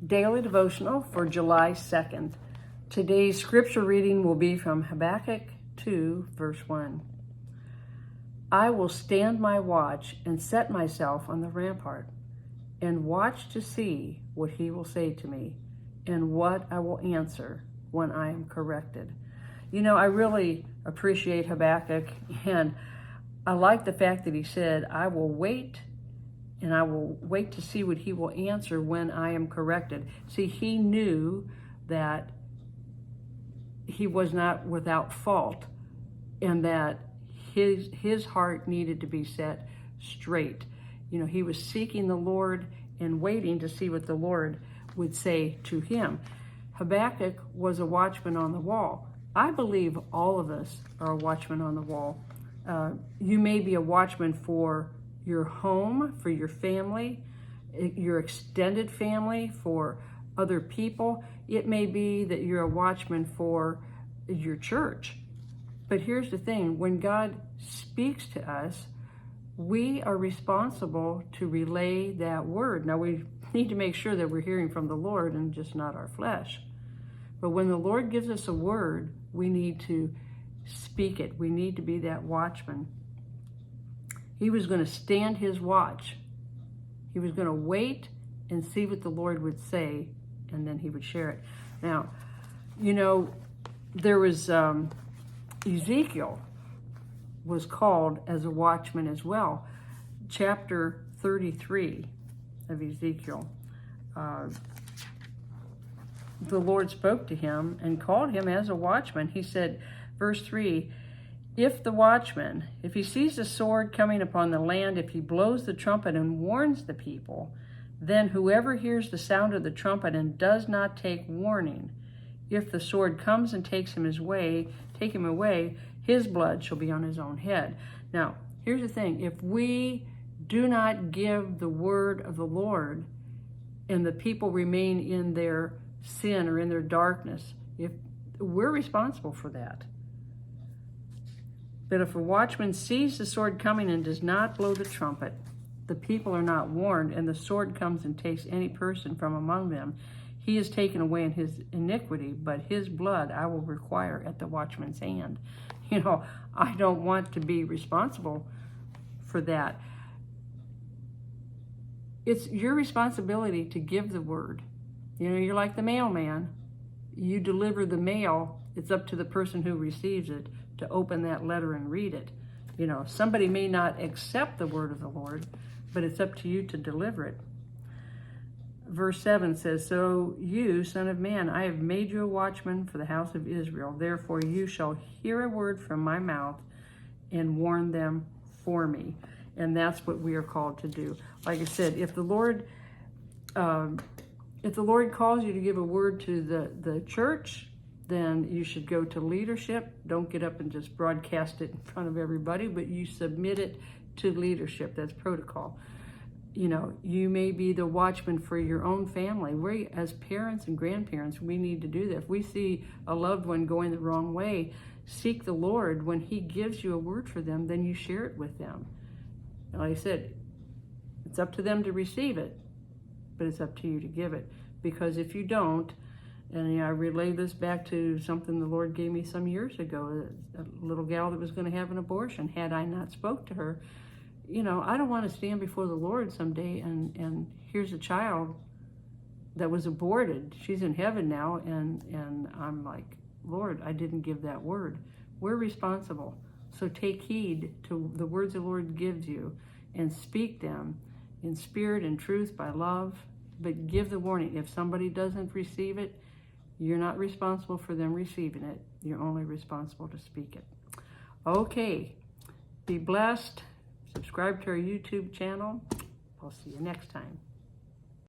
Daily Devotional for July 2nd. Today's scripture reading will be from Habakkuk 2, verse 1. I will stand my watch and set myself on the rampart, and watch to see what he will say to me, and what I will answer when I am corrected. You know, I really appreciate Habakkuk, and I like the fact that he said, I will wait, and I will wait to see what he will answer when I am corrected. See, he knew that he was not without fault, and that his heart needed to be set straight. You know, he was seeking the Lord and waiting to see what the Lord would say to him. Habakkuk was a watchman on the wall. I believe all of us are a watchman on the wall. You may be a watchman for your home, for your family, your extended family, for other people. It may be that you're a watchman for your church. But here's the thing, when God speaks to us, we are responsible to relay that word. Now, we need to make sure that we're hearing from the Lord and just not our flesh. But when the Lord gives us a word, we need to speak it. We need to be that watchman. He was going to stand his watch. He was going to wait and see what the Lord would say, and then he would share it. Now, you know, there was Ezekiel was called as a watchman as well. Chapter 33 of Ezekiel. The Lord spoke to him and called him as a watchman. He said, verse 3, if the watchman, if he sees the sword coming upon the land, if he blows the trumpet and warns the people, then whoever hears the sound of the trumpet and does not take warning, if the sword comes and take him away, his blood shall be on his own head. Now, here's the thing. If we do not give the word of the Lord and the people remain in their sin or in their darkness, if we're responsible for that. But if a watchman sees the sword coming and does not blow the trumpet, the people are not warned, and the sword comes and takes any person from among them, he is taken away in his iniquity, but his blood I will require at the watchman's hand. You know, I don't want to be responsible for that. It's your responsibility to give the word. You know, you're like the mailman. You deliver the mail. It's up to the person who receives it to open that letter and read it. You know, somebody may not accept the word of the Lord, but it's up to you to deliver it. Verse 7 says, so you, son of man, I have made you a watchman for the house of Israel. Therefore you shall hear a word from my mouth and warn them for me. And that's what we are called to do. Like I said, if the Lord calls you to give a word to the church, then you should go to leadership. Don't get up and just broadcast it in front of everybody, but you submit it to leadership. That's protocol. You know, you may be the watchman for your own family. We, as parents and grandparents, we need to do that. If we see a loved one going the wrong way, seek the Lord. When he gives you a word for them, then you share it with them. And like I said, it's up to them to receive it, but it's up to you to give it. Because if you don't, and you know, I relay this back to something the Lord gave me some years ago, a little gal that was going to have an abortion. Had I not spoke to her, you know, I don't want to stand before the Lord someday and here's a child that was aborted. She's in heaven now, and I'm like, Lord, I didn't give that word. We're responsible. So take heed to the words the Lord gives you and speak them in spirit and truth by love, but give the warning. If somebody doesn't receive it, you're not responsible for them receiving it. You're only responsible to speak it. Okay, be blessed. Subscribe to our YouTube channel. I'll see you next time.